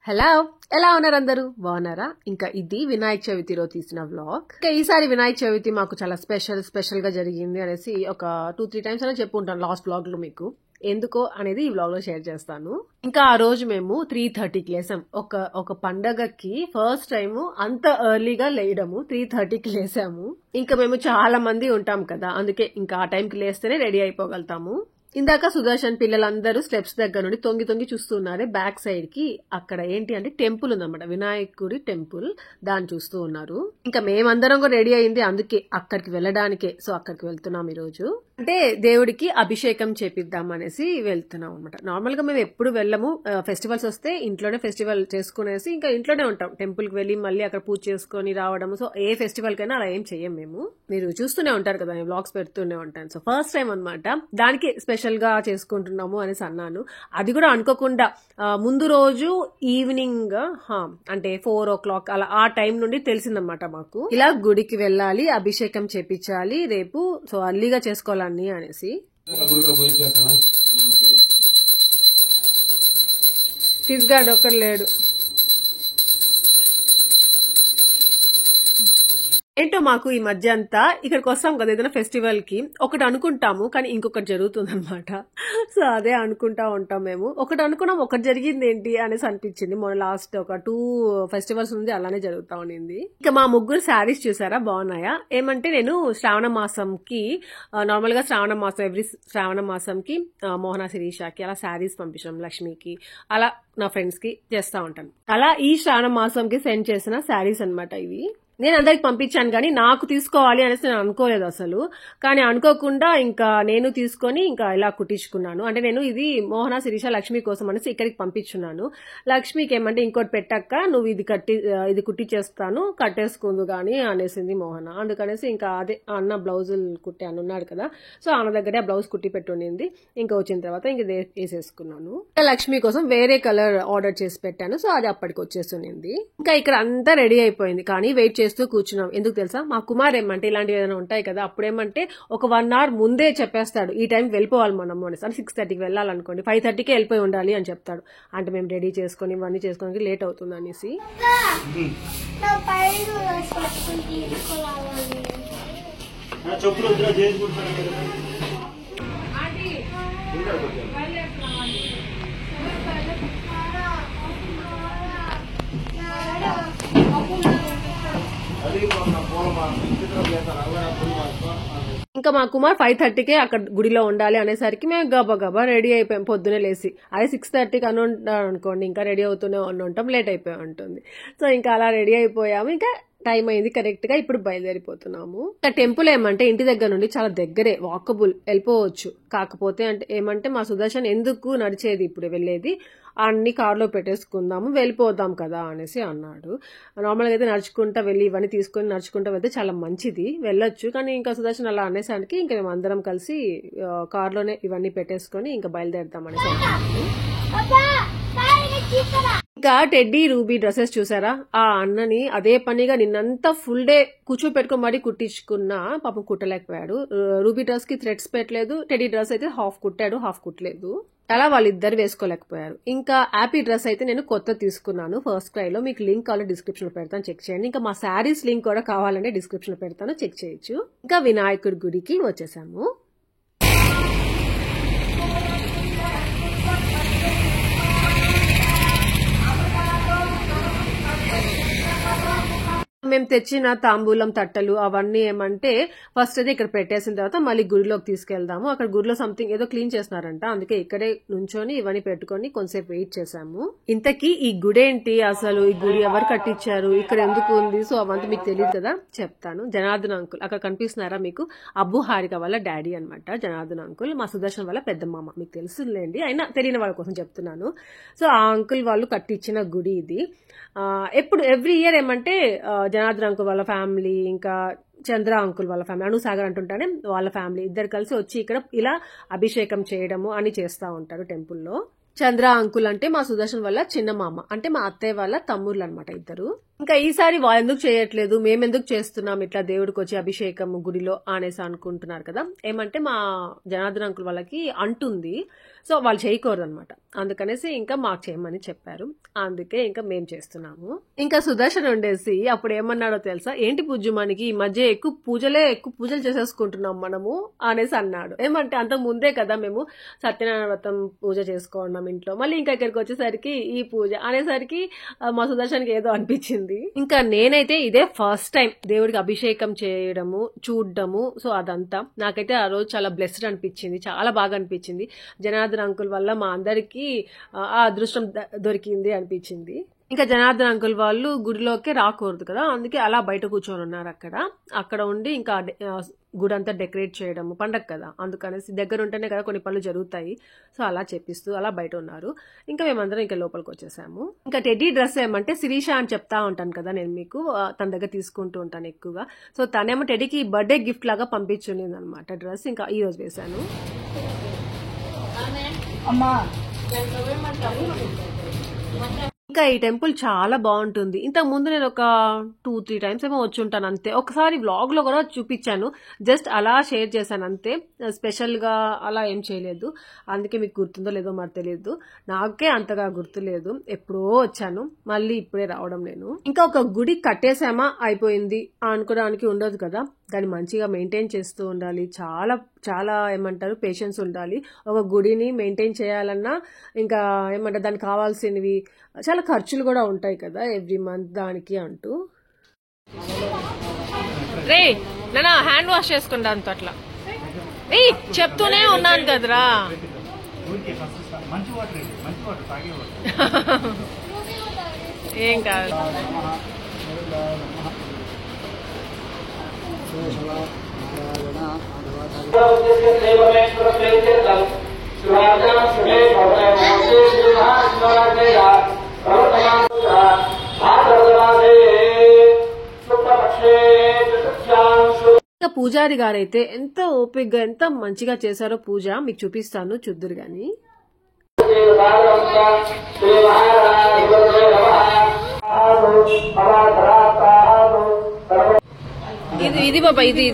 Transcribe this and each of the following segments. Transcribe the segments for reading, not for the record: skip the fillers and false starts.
Hello, ఎలా ఉన్నారు అందరూ? బాగున్నారా? ఇంకా ఇది వినాయక చవితి రోజు తీసిన వ్లాగ్. ఇంకా ఈసారి వినాయక చవితి మాకు చాలా స్పెషల్ గా జరిగింది అనేసి ఒక 2-3 టైమ్స్ అలా చెప్పుంటాను లాస్ట్ వ్లాగ్ లో. మీకు ఎందుకో అనేది ఈ వ్లాగ్ లో షేర్ చేస్తాను. ఇంకా ఆ రోజు మేము 3:30కి లేసాం. ఒక పండగకి ఫస్ట్ టైం అంత ఎర్లీగా లేయడము. 3:30కి లేసాము. ఇంకా మేము చాలా మంది ఉంటాం కదా, అందుకే ఇంకా ఆ టైంకి లేస్తేనే రెడీ అయిపోగలుగుతాము. ఇందాక సుదర్శన్ పిల్లలందరూ స్టెప్స్ దగ్గర నుండి తొంగి చూస్తున్నారు. బ్యాక్ సైడ్ కి అక్కడ ఏంటి అంటే టెంపుల్ ఉందన్నమాట, వినాయకుడి టెంపుల్. దాన్ని చూస్తూ ఉన్నారు. ఇంకా మేమందరం కూడా రెడీ అయింది అందుకే, అక్కడికి వెళ్ళడానికే. సో అక్కడికి వెళ్తున్నాం ఈ రోజు. అంటే దేవుడికి అభిషేకం చేపిద్దాం అనేసి వెళ్తున్నాం అనమాట. నార్మల్ గా మేము ఎప్పుడు వెళ్ళము. ఫెస్టివల్స్ వస్తే ఇంట్లోనే ఫెస్టివల్ చేసుకునేసి ఇంకా ఇంట్లోనే ఉంటాం. టెంపుల్ కి వెళ్ళి మళ్ళీ అక్కడ పూజ చేసుకుని రావడం. సో ఏ ఫెస్టివల్ కైనా అలా ఏం చెయ్యం మేము. మీరు చూస్తూనే ఉంటారు కదా, నేను వ్లాగ్స్ పెడుతూనే ఉంటాను. సో ఫస్ట్ టైం అనమాట, దానికి స్పెషల్ గా చేసుకుంటున్నాము అనేసి అన్నాను. అది కూడా అనుకోకుండా ముందు రోజు ఈవినింగ్ అంటే 4 o'clock అలా ఆ టైం నుండి తెలిసిందన్నమాట మాకు, ఇలా గుడికి వెళ్ళాలి, అభిషేకం చేపించాలి రేపు. సో అర్లీగా చేసుకోవాలని అనేసి. ఫిజ్ గార్డ్ ఒక్కడు లేడు. ఏంటో మాకు ఈ మధ్య అంతా ఇక్కడికి వస్తాం కదా ఏదైనా ఫెస్టివల్ కి, ఒకటి అనుకుంటాము కానీ ఇంకొకటి జరుగుతుంది అనమాట. సో అదే అనుకుంటా ఉంటాం మేము. ఒకటి అనుకున్నాం, ఒకటి జరిగింది ఏంటి అనేసి అనిపించింది. మొన్న లాస్ట్ ఒక 2 ఫెస్టివల్స్ ఉంది అలానే జరుగుతా ఉండింది. ఇంకా మా ముగ్గురు శారీస్ చూసారా, బాగున్నాయా? ఏమంటే నేను శ్రావణ మాసంకి నార్మల్ గా ఎవ్రీ శ్రావణ మాసంకి మోహన శిరీషకి అలా శారీస్ పంపించాం, లక్ష్మికి అలా నా ఫ్రెండ్స్ కి చేస్తా ఉంటాను. అలా ఈ శ్రావణ మాసంకి సెండ్ చేసిన శారీస్ అనమాట ఇవి. నేను అందరికి పంపించాను కానీ నాకు తీసుకోవాలి అనేసి నేను అనుకోలేదు అసలు. కానీ అనుకోకుండా ఇంకా నేను తీసుకొని ఇంకా ఇలా కుట్టించుకున్నాను. అంటే నేను ఇది మోహన శిరీష లక్ష్మి కోసం అనేసి ఇక్కడికి పంపించున్నాను. లక్ష్మికి ఏమంటే ఇంకోటి పెట్టక్క, నువ్వు ఇది కుట్టించేస్తాను కట్టేసుకుందు గాని అనేసింది మోహన. అందుకనేసి ఇంకా అదే అన్న బ్లౌజులు కుట్టే అన్న ఉన్నాడు కదా, సో అన్న దగ్గరే బ్లౌజ్ కుట్టి పెట్టుండింది. ఇంకా వచ్చిన తర్వాత ఇంక వేసేసుకున్నాను. లక్ష్మి కోసం వేరే కలర్ ఆర్డర్ చేసి పెట్టాను. సో అది అప్పటికి వచ్చేస్తుంది. ఇంకా ఇక్కడ అంతా రెడీ అయిపోయింది కానీ వెయిట్ చేస్తూ కూర్చున్నాం. ఎందుకు తెలుసా, మా కుమార్ ఏమంటే ఇలాంటివి ఏదైనా ఉంటాయి కదా, అప్పుడేమంటే ఒక 1 hour ముందే చెప్పేస్తాడు ఈ టైంకి వెళ్ళిపోవాలి మనము అనేసి. అంటే 6:30కి వెళ్ళాలనుకోండి 5:30కే వెళ్ళిపోయి ఉండాలి అని చెప్తాడు. అంటే మేము రెడీ చేసుకుని ఇవన్నీ చేసుకోవడానికి లేట్ అవుతుంది అనేసి. ఇంకా మా కుమార్ 5:30కే అక్కడ గుడిలో ఉండాలి అనేసరికి మేము గబా రెడీ అయిపోయాం పొద్దునే లేసి. అదే 6:30కి అని ఉంటాం అనుకోండి, ఇంకా రెడీ అవుతూనే ఉంటాం, లేట్ అయిపోయి ఉంటుంది. సో ఇంకా అలా రెడీ అయిపోయాము. ఇంకా టైం అయింది కరెక్ట్ గా, ఇప్పుడు బయలుదేరిపోతున్నాము. ఇంకా టెంపుల్ ఏమంటే ఇంటి దగ్గర నుండి చాలా దగ్గరే, వాకబుల్, వెళ్ళిపోవచ్చు. కాకపోతే అంటే ఏమంటే మా సుదర్శన్ ఎందుకు నడిచేది ఇప్పుడు వెళ్ళేది, అన్ని కార్లో పెట్టేసుకుందాము వెళ్ళిపోదాం కదా అనేసి అన్నాడు. నార్మల్గా అయితే నడుచుకుంటా వెళ్ళి ఇవన్నీ తీసుకొని నడుచుకుంటా వెళ్తే చాలా మంచిది, వెళ్ళొచ్చు. కానీ ఇంకా సుదర్శన్ అలా అనేసరికి ఇంకా మేము అందరం కలిసి కార్లోనే ఇవన్నీ పెట్టేసుకొని ఇంకా బయలుదేరుతాం అనేసి అన్నాడు. ఇంకా టెడ్డీ రూబీ డ్రెస్సెస్ చూసారా, ఆ అన్నని అదే పనిగా నిన్నంతా ఫుల్ డే కూర్చోపెట్టుకుని మరీ కుట్టించుకున్న, పాపం కుట్టలేకపోయాడు. రూబీ డ్రెస్ కి థ్రెడ్స్ పెట్టలేదు, టెడ్డీ డ్రెస్ అయితే హాఫ్ కుట్టాడు, హాఫ్ కుట్టలేదు. అలా వాళ్ళిద్దరు వేసుకోలేకపోయారు. ఇంకా హ్యాపీ డ్రెస్ అయితే నేను కొత్త తీసుకున్నాను ఫస్ట్ క్రై లో, మీకు లింక్ కావాలంటే డిస్క్రిప్షన్ లో పెడతాను, చెక్ చేయండి. ఇంకా మా శారీస్ లింక్ కూడా కావాలంటే డిస్క్రిప్షన్ లో పెడతాను, చెక్ చేయొచ్చు. ఇంకా వినాయకుడి గుడికి వచ్చేసాము. మేము తెచ్చిన తాంబూలం తట్టలు అవన్నీ ఏమంటే ఫస్ట్ అయితే ఇక్కడ పెట్టేసిన తర్వాత మళ్ళీ గుడిలోకి తీసుకెళ్దాము. అక్కడ గుడిలో సంథింగ్ ఏదో క్లీన్ చేస్తున్నారంట, అందుకే ఇక్కడే నుంచొని ఇవన్నీ పెట్టుకొని కొంతసేపు వెయిట్ చేసాము. ఇంతకీ ఈ గుడి ఏంటి అసలు, ఈ గుడి ఎవరు కట్టించారు, ఇక్కడ ఎందుకు ఉంది, సో అవంతా మీకు తెలియదు కదా, చెప్తాను. జనార్దన్ అంకుల్ అక్కడ కనిపిస్తున్నారా మీకు, అబ్బు హారిక వాళ్ళ డాడీ అనమాట జనార్దన్ అంకుల్. మా సుదర్శన్ వాళ్ళ పెద్ద మామ, మీకు తెలుసులేండి, అయినా తెలియని వాళ్ళ కోసం చెప్తున్నాను. సో ఆ అంకుల్ వాళ్ళు కట్టించిన గుడి ఇది. ఎవ్రీ ఇయర్ ఏమంటే జనార్దన్ అంకుల్ వాళ్ళ ఫ్యామిలీ, ఇంకా చంద్ర అంకుల్ వాళ్ళ ఫ్యామిలీ, అనుసాగర్ అంటుంటానే వాళ్ళ ఫ్యామిలీ ఇద్దరు కలిసి వచ్చి ఇక్కడ ఇలా అభిషేకం చేయడము అని చేస్తా ఉంటారు టెంపుల్లో. చంద్ర అంకుల్ అంటే మా సుదర్శన్ వాళ్ళ చిన్న మామ, అంటే మా అత్తయ్య వాళ్ళ తమ్ముళ్ళు అనమాట ఇద్దరు. ఇంకా ఈసారి వాళ్ళు ఎందుకు చేయట్లేదు, మేమెందుకు చేస్తున్నాం ఇట్లా దేవుడికి వచ్చి అభిషేకం గుడిలో అనేసి అనుకుంటున్నారు కదా. ఏమంటే మా జనార్దన్ అంకుల్ వాళ్ళకి అంటుంది, సో వాళ్ళు చేయకూడదు అనమాట. అందుకనేసి ఇంకా మాకు చేయమని చెప్పారు. అందుకే ఇంకా మేము చేస్తున్నాము. ఇంకా సుదర్శన్ ఉండేసి అప్పుడు ఏమన్నాడో తెలుసా, ఏంటి పూజ మనకి ఈ మధ్య ఎక్కువ పూజలు చేసేసుకుంటున్నాం మనము అనేసి అన్నాడు. ఏమంటే అంత ముందే కదా మేము సత్యనారాయణ వ్రతం పూజ చేసుకున్నాం ఇంట్లో, మళ్ళీ ఇంకా ఇక్కడికి వచ్చేసరికి ఈ పూజ అనేసరికి మా సుదర్శన్కి ఏదో అనిపించింది. ఇంకా నేనైతే ఇదే ఫస్ట్ టైం దేవుడికి అభిషేకం చేయడము చూడడము. సో అదంతా నాకైతే ఆ రోజు చాలా బ్లెస్డ్ అనిపించింది, చాలా బాగా అనిపించింది. జనార్దన్ అంకుల్ వల్ల మా అందరికి ఆ అదృష్టం దొరికింది అనిపించింది. ఇంకా జనార్దన్ అంకుల్ వాళ్ళు గుడిలోకి రాకూడదు కదా, అందుకే అలా బయట కూర్చొని ఉన్నారు. అక్కడ ఉండి ఇంకా గుడి అంతా డెకరేట్ చేయడము, పండగ కదా, అందుకనేసి దగ్గర ఉంటేనే కదా కొన్ని పనులు జరుగుతాయి. సో అలా చెప్పిస్తూ అలా బయట ఉన్నారు. ఇంకా మేమందరం ఇంకా లోపలికి వచ్చేసాము. ఇంకా టెడ్డీ డ్రెస్ ఏమంటే శిరీష అని చెప్తా ఉంటాను కదా నేను మీకు, తన దగ్గర తీసుకుంటూ ఉంటాను ఎక్కువగా. సో తనేమో టెడ్డీకి బర్త్డే గిఫ్ట్ లాగా పంపించుంది అనమాట డ్రెస్. ఇంకా ఈ రోజు వేసాను. ఇంకా ఈ టెంపుల్ చాలా బాగుంటుంది. ఇంతకు ముందు నేను ఒక 2-3 టైమ్స్ ఏమో వచ్చి ఉంటాను అంతే. ఒకసారి వ్లాగ్ లో కూడా చూపించాను, జస్ట్ అలా షేర్ చేశాను అంతే, స్పెషల్ గా అలా ఏం చేయలేదు. అందుకే మీకు గుర్తుందో లేదో మరి తెలియదు, నాకే అంతగా గుర్తులేదు. ఎప్పుడో వచ్చాను, మళ్ళీ ఇప్పుడే రావడం నేను. ఇంకా ఒక గుడి కట్టేసామా అయిపోయింది అనుకోవడానికి ఉండదు కదా, దాన్ని మంచిగా మెయింటైన్ చేస్తూ ఉండాలి. చాలా చాలా ఏమంటారు పేషెన్స్ ఉండాలి. ఒక గుడిని మెయింటైన్ చేయాలన్నా ఇంకా ఏమంటారు దానికి కావాల్సినవి చాలా ఖర్చులు కూడా ఉంటాయి కదా ఎవ్రీ మంత్ దానికి అంటూ. రే నా హ్యాండ్ వాష్ చేసుకుంటాను అట్లా చెప్తూనే ఉన్నాను కదరా. ఏం కాదు. పూజారి గారైతే ఎంత ఓపికగా ఎంత మంచిగా చేశారో పూజ, మీకు చూపిస్తాను చూద్దురు గాని. ఇది బాబా ఇది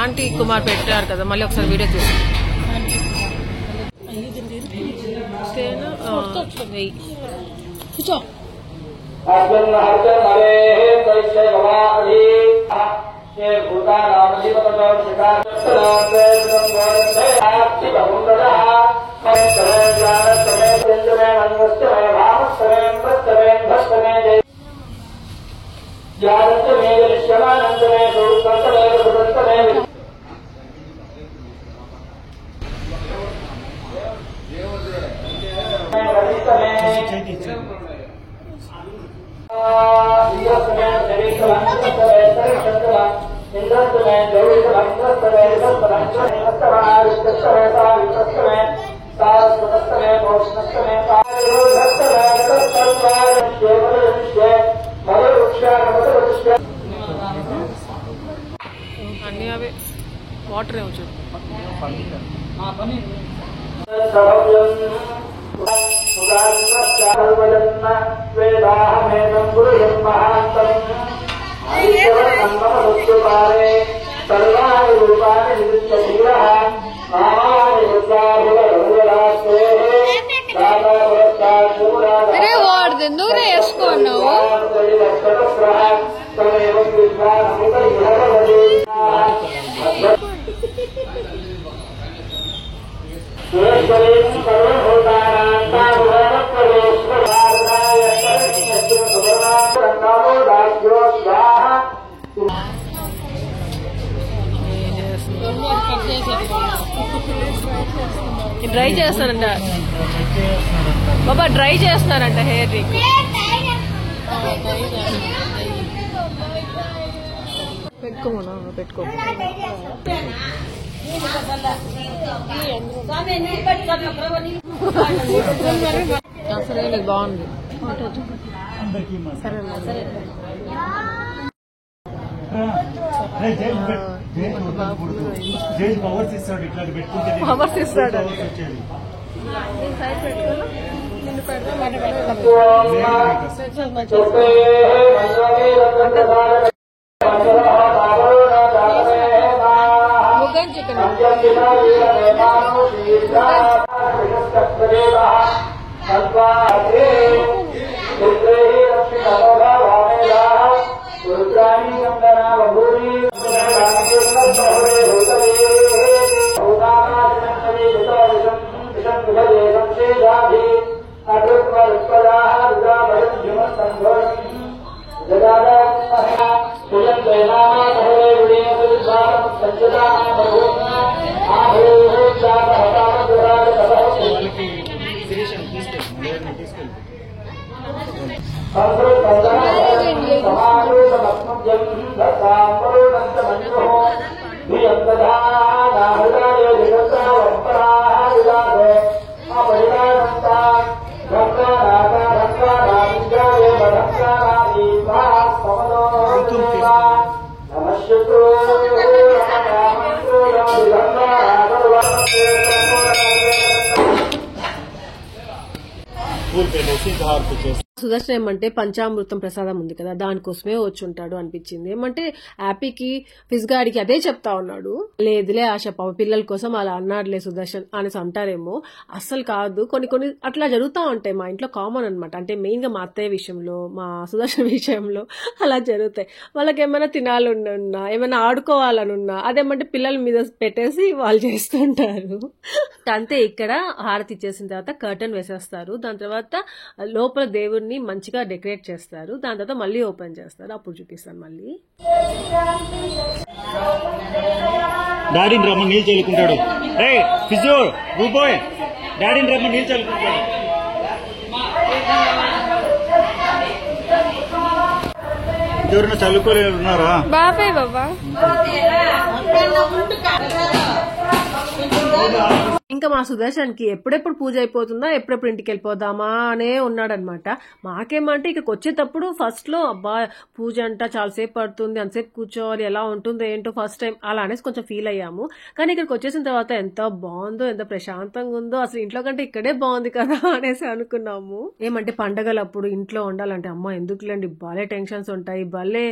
ఆంటీ కుమార్ పెట్టారు కదా, మళ్ళీ ఒకసారి వీడియో తీసి కూర్చో. అన్ని అవే వాటర్ ఏమో చూడు. అరే వాడు ఎందుకు వేసుకున్నావు? డ్రై చేస్తారంట బాబా, డ్రై చేస్తారంట హెయిర్ ని. పెట్టుకోమన్నా, పెట్టుకో. అసలు బాగుంది. సరే పవర్స్ ఇస్తాడు. నిన్ను ముగ్గన్ చికెన్ సుదర్శన్ ఏమంటే పంచామృతం ప్రసాదం ఉంది కదా, దానికోసమే వచ్చి ఉంటాడు అనిపించింది. ఏమంటే హ్యాపీకి ఫిజ్ గాడికి అదే చెప్తా ఉన్నాడు. లేదులే ఆశ, పాప పిల్లల కోసం అలా అన్నాడులే సుదర్శన్ అనేసి అంటారేమో. అస్సలు కాదు, కొన్ని కొన్ని అట్లా జరుగుతూ ఉంటాయి మా ఇంట్లో, కామన్ అనమాట. అంటే మెయిన్ గా మా అత్తయ్య విషయంలో, మా సుదర్శన్ విషయంలో అలా జరుగుతాయి. వాళ్ళకి ఏమైనా తినాలనున్నా, ఏమైనా ఆడుకోవాలనున్నా అదేమంటే పిల్లల మీద పెట్టేసి వాళ్ళు చేస్తుంటారు. అంతే. ఇక్కడ హారతి ఇచ్చేసిన తర్వాత కర్టన్ వేసేస్తారు. దాని తర్వాత లోపల దేవుడిని మంచిగా డెకరేట్ చేస్తారు. దాని తర్వాత మళ్ళీ ఓపెన్ చేస్తారు. అప్పుడు చూపిస్తాను మళ్ళీ. డాడీని రమ్మని నీళ్ళు చల్లుకుంటాడు. డాడీని రమ్మని నీళ్ళు చల్లుకుంటాడు. ఎవరైనా చల్లుకోలేరు ఉన్నారా? బాబాయ్ బాబా. ఇంకా మా సుదర్శన్ కి ఎప్పుడెప్పుడు పూజ అయిపోతుందా, ఎప్పుడెప్పుడు ఇంటికి వెళ్ళిపోదామా అనే ఉన్నాడనమాట. మాకేమంటే ఇక్కడికి వచ్చేటప్పుడు ఫస్ట్ లో అబ్బా పూజ అంట చాలాసేపు పడుతుంది, అంతసేపు కూర్చోవాలి, ఎలా ఉంటుందో ఏంటో ఫస్ట్ టైం అలా అనేసి కొంచెం ఫీల్ అయ్యాము. కానీ ఇక్కడికి వచ్చేసిన తర్వాత ఎంత బాగుందో, ఎంత ప్రశాంతంగా ఉందో, అసలు ఇంట్లో కంటే ఇక్కడే బాగుంది కదా అనేసి అనుకున్నాము. ఏమంటే పండగలప్పుడు ఇంట్లో ఉండాలంటే అమ్మ ఎందుకులేండి, భలే టెన్షన్స్ ఉంటాయి, భలే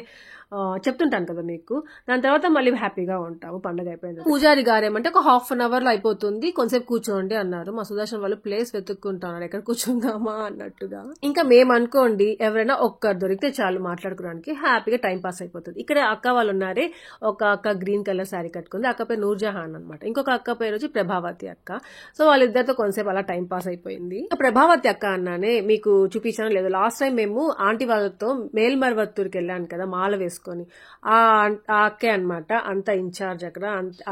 చెప్తుంటాను కదా మీకు. దాని తర్వాత మళ్ళీ హ్యాపీగా ఉంటాము పండగ అయిపోయింది. పూజారి గారు ఏమంటే ఒక హాఫ్ అన్ అవర్ లో అయిపోతుంది, కొంచెంసేపు కూర్చోండి అన్నారు. మా సుదర్శన్ వాళ్ళు ప్లేస్ వెతుక్కుంటున్నారు ఎక్కడ కూర్చుందామా అన్నట్టుగా. ఇంకా మేము అనుకోండి ఎవరైనా ఒక్కరు దొరికితే చాలు మాట్లాడుకోవడానికి, హ్యాపీగా టైం పాస్ అయిపోతుంది. ఇక్కడ అక్క వాళ్ళు ఉన్నారే, ఒక అక్క గ్రీన్ కలర్ శారీ కట్టుకుంది, అక్క పేరు నూర్జహాన్ అనమాట. ఇంకొక అక్క పేరు వచ్చి ప్రభావతి అక్క. సో వాళ్ళిద్దరితో కొంతసేపు అలా టైం పాస్ అయిపోయింది. ప్రభావతి అక్క అన్నానే మీకు చూపించాను లేదు, లాస్ట్ టైం మేము ఆంటీ వాళ్ళతో మేల్మర్వత్తూరుకి వెళ్ళాను కదా మాల వేసుకొని, ఆ అక్కే అనమాట అంత ఇన్ఛార్జ్ అక్కడ.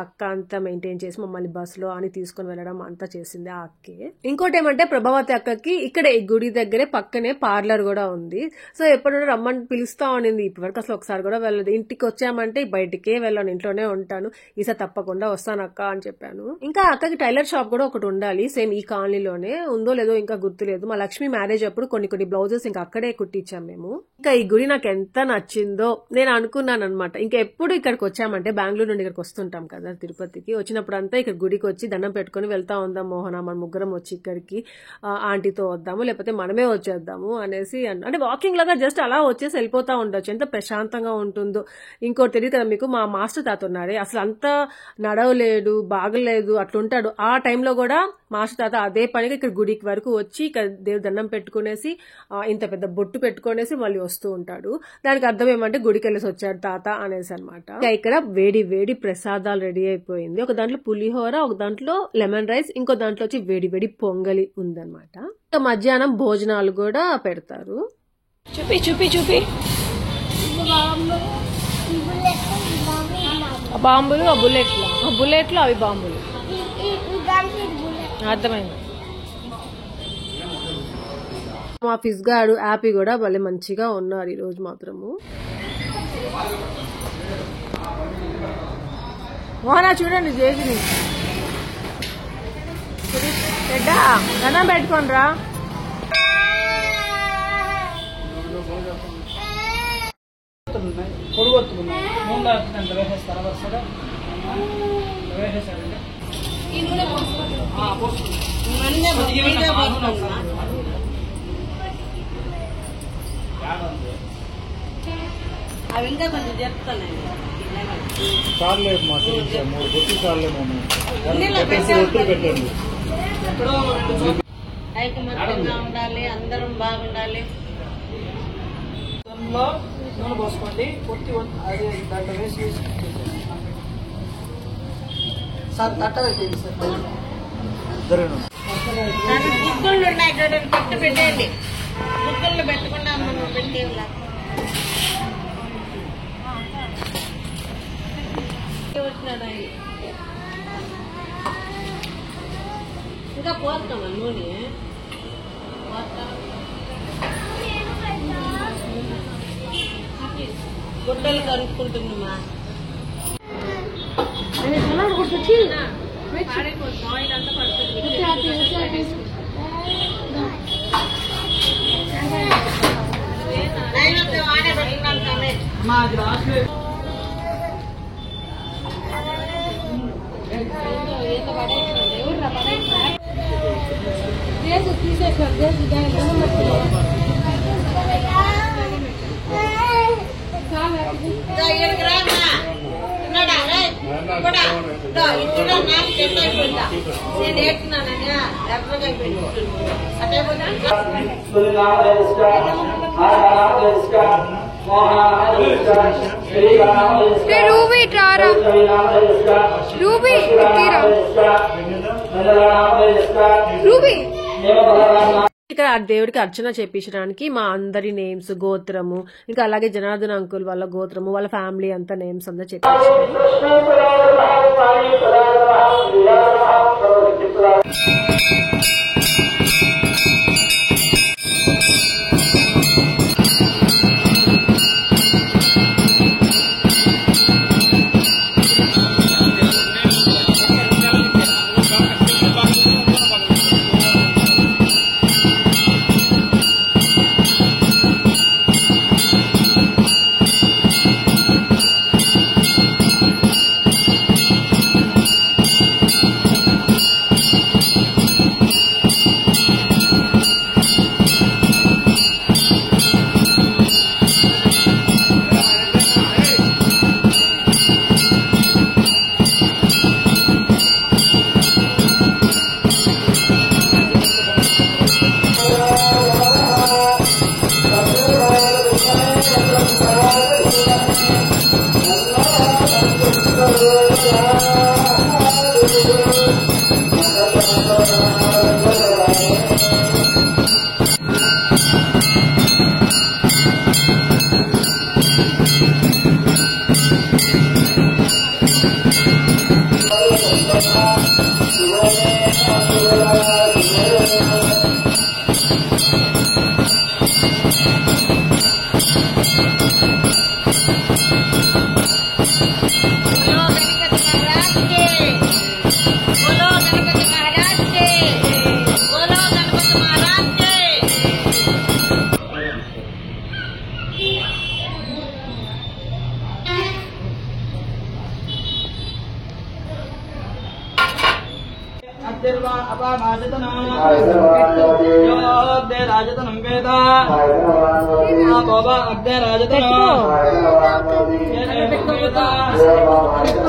అక్క అంతా మెయింటైన్ చేసి మమ్మల్ని బస్సులో అని తీసుకుని వెళ్ళడం అంతా చేసింది ఆ అక్కే. ఇంకోటి ఏమంటే ప్రభావతి అక్కకి ఇక్కడ ఈ గుడి దగ్గరే పక్కనే పార్లర్ కూడా ఉంది. సో ఎప్పుడు రమ్మని పిలుస్తా ఉండింది, ఇప్పటివరకు అసలు ఒకసారి కూడా వెళ్ళదు. ఇంటికి వచ్చామంటే బయటికే వెళ్ళాను, ఇంట్లోనే ఉంటాను, ఈసారి తప్పకుండా వస్తాను అక్క అని చెప్పాను. ఇంకా అక్కకి టైలర్ షాప్ కూడా ఒకటి ఉండాలి, సేమ్ ఈ కాలనీలోనే ఉందో లేదో ఇంకా గుర్తులేదు. మా లక్ష్మి మ్యారేజ్ అప్పుడు కొన్ని బ్లౌజెస్ ఇంకా అక్కడే కుట్టించాం మేము. ఇంకా ఈ గుడి నాకు ఎంత నచ్చిందో నేను అనుకున్నాను అనమాట. ఇంకా ఎప్పుడు ఇక్కడికి వచ్చామంటే బెంగళూరు నుండి ఇక్కడికి వస్తుంటాం కదా తిరుపతికి, వచ్చినప్పుడు అంతా ఇక్కడ గుడికి వచ్చి దండం పెట్టుకుని వెళ్తా ఉందాం మోహన, మన ముగ్గురం వచ్చి ఇక్కడికి ఆంటీతో వద్దాము, లేకపోతే మనమే వచ్చేద్దాము అనేసి అంటే వాకింగ్ లాగా జస్ట్ అలా వచ్చేసి వెళ్ళిపోతా ఉండొచ్చు, ఎంత ప్రశాంతంగా ఉంటుందో. ఇంకోటి తెలియదు కదా మీకు, మా మాస్టర్ తాత ఉన్నారే, అసలు అంత నడవలేడు, బాగలేదు, అట్లుంటాడు. ఆ టైంలో కూడా మాస్టర్ తాత అదే పనిగా ఇక్కడ గుడికి వరకు వచ్చి ఇక్కడ దేవుడి దండం పెట్టుకునేసి ఇంత పెద్ద బొట్టు పెట్టుకునేసి మళ్ళీ వస్తూ ఉంటాడు. దానికి అర్థం ఏమంటే గుడికి వెళ్ళేసి వచ్చాడు తాత అనేసి అనమాట. ఇక్కడ వేడి వేడి ప్రసాదాలు రెడీ అయిపోయింది. ఒక దాంట్లో పులిహోర, ఒక దాంట్లో లెమన్ రైస్, ఇంకో దాంట్లో వచ్చి వేడి వేడి పొంగలి ఉందన్నమాట. ఇంకా మధ్యాహ్నం భోజనాలు కూడా పెడతారు. చూపి చూపి చూపి బాంబులు, ఆ బుల్లెట్లు అవి బాంబులు. అర్థమైంది. మా ఫిజ్ గాడు హ్యాపీ కూడా భలే మంచిగా ఉన్నారు ఈ రోజు మాత్రము. మోహనా చూడండి చేసింది పెద్దా దండం పెట్టుకోండి రా. అవి ఇంకా కొంచెం చెప్తానండి. చాలే మా 3 బొత్తులు చాలే పెట్టండి. ఐకమత్యంగా ఉండాలి, అందరం బాగుండాలి. నూనె పోసుకోండి, పొత్తి అది దాంట్లో వేసి సార్ తట్ట పెట్టండి సార్. గుగ్గుళ్ళు ఉన్నాయి చూడండి, పట్టు పెట్టేయండి. గుగ్గుళ్ళు పెట్టకుండా మనం పెట్టేలా వచ్చినాడు. ఇంకా పోతామా నూనె గుడ్డలు కనుక్కుంటున్నామా. ఆడే పెట్టుకున్నాను కానీ నేను ఏడుతున్నానని డబ్బుగా ఇక్కడ ఆ దేవుడికి అర్చన చేపించడానికి మా అందరి నేమ్స్, గోత్రము, ఇంకా అలాగే జనార్దన్ అంకుల్ వాళ్ళ గోత్రము, వాళ్ళ ఫ్యామిలీ అంతా నేమ్స్ అంతా చేపించారు.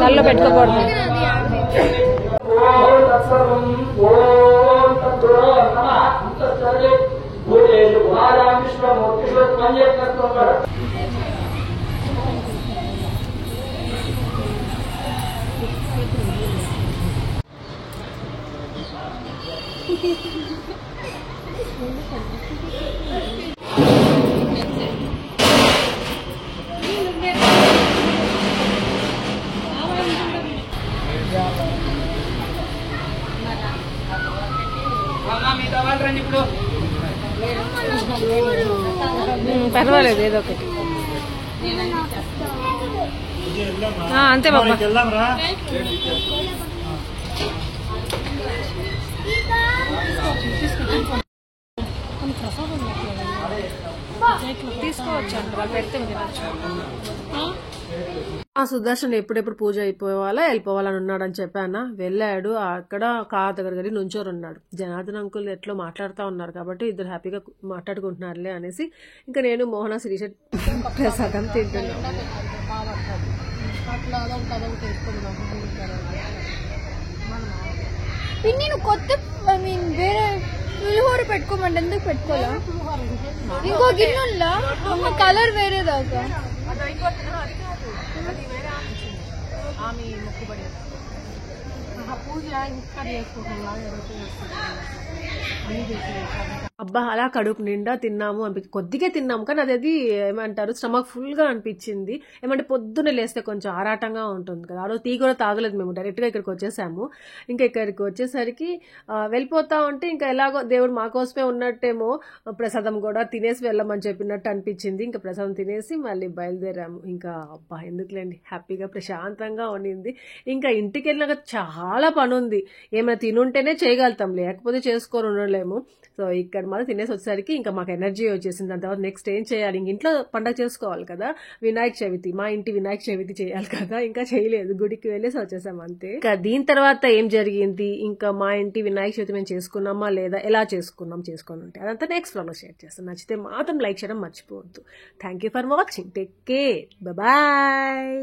చల్ల పెట్టుకోకూడదు. పర్వాలేదు ఏదో ఒకటి. అంతే బాబా. వెళ్దాం రా. తీసుకోవచ్చు అంటారా? పెడితే తినచ్చు. ఆ సుదర్శన్ ఎప్పుడెప్పుడు పూజ అయిపోవాలా వెళ్ళిపోవాలని ఉన్నాడని చెప్పానా, వెళ్ళాడు. అక్కడ కార్ దగ్గర గడి నుంచోరు ఉన్నాడు. జనార్దన్ అంకుల్ ఎట్లో మాట్లాడుతూ ఉన్నారు కాబట్టి ఇద్దరు హ్యాపీగా మాట్లాడుకుంటున్నారులే అనేసి ఇంకా నేను మోహన శిరీష ప్రసాదం తింటున్నాను. పిన్ని నువ్వు కొత్త ఐ మీన్ వేరే పులిహోర పెట్టుకోమంటే ఎందుకు పెట్టుకోవాలా? ఇంకో గిన్నెలా అమ్మ కలర్ వేరే దాకా అబ్బా అలా కడుపు నిండా తిన్నాము అనిపించింది. కొద్దిగా తిన్నాము కానీ అదేది ఏమంటారు స్టమక్ ఫుల్ గా అనిపించింది. ఏమంటే పొద్దున్నే లేస్తే కొంచెం ఆరాటంగా ఉంటుంది కదా. ఆ రోజు టీ కూడా తాగలేదు, మేము డైరెక్ట్ గా ఇక్కడికి వచ్చేసాము. ఇంకా ఇక్కడికి వచ్చేసరికి వెళ్ళిపోతా ఉంటే ఇంకా ఎలాగో దేవుడు మా కోసమే ఉన్నట్టేమో ప్రసాదం కూడా తినేసి వెళ్ళమని చెప్పినట్టు అనిపించింది. ఇంకా ప్రసాదం తినేసి మళ్ళీ బయలుదేరాము. ఇంకా అబ్బా ఎందుకులేండి, హ్యాపీగా ప్రశాంతంగా ఉండింది. ఇంకా ఇంటికి వెళ్ళినాక చాలా పని ఉంది. ఏమైనా తినుంటేనే చేయగలుగుతాం, లేకపోతే చేసుకొని ఉండలేము. సో ఇక్కడ మాత్రం తినేసి వచ్చేసరికి ఇంకా మాకు ఎనర్జీ వచ్చేసింది. దాని తర్వాత నెక్స్ట్ ఏం చేయాలి, ఇంక ఇంట్లో పండగ చేసుకోవాలి కదా, వినాయక చవితి, మా ఇంటి వినాయక చవితి చేయాలి కదా. ఇంకా చేయలేదు, గుడికి వెళ్ళేసి వచ్చేసాం అంతే. ఇంకా దీని తర్వాత ఏం జరిగింది, ఇంకా మా ఇంటి వినాయక చవితి మేము చేసుకున్నామా లేదా, ఎలా చేసుకొని ఉంటే అదంతా నెక్స్ట్ వ్లాగ్లో షేర్ చేస్తాను. నచ్చితే మాత్రం లైక్ చేయడం మర్చిపోవద్దు. Thank you for watching. Take care, bye.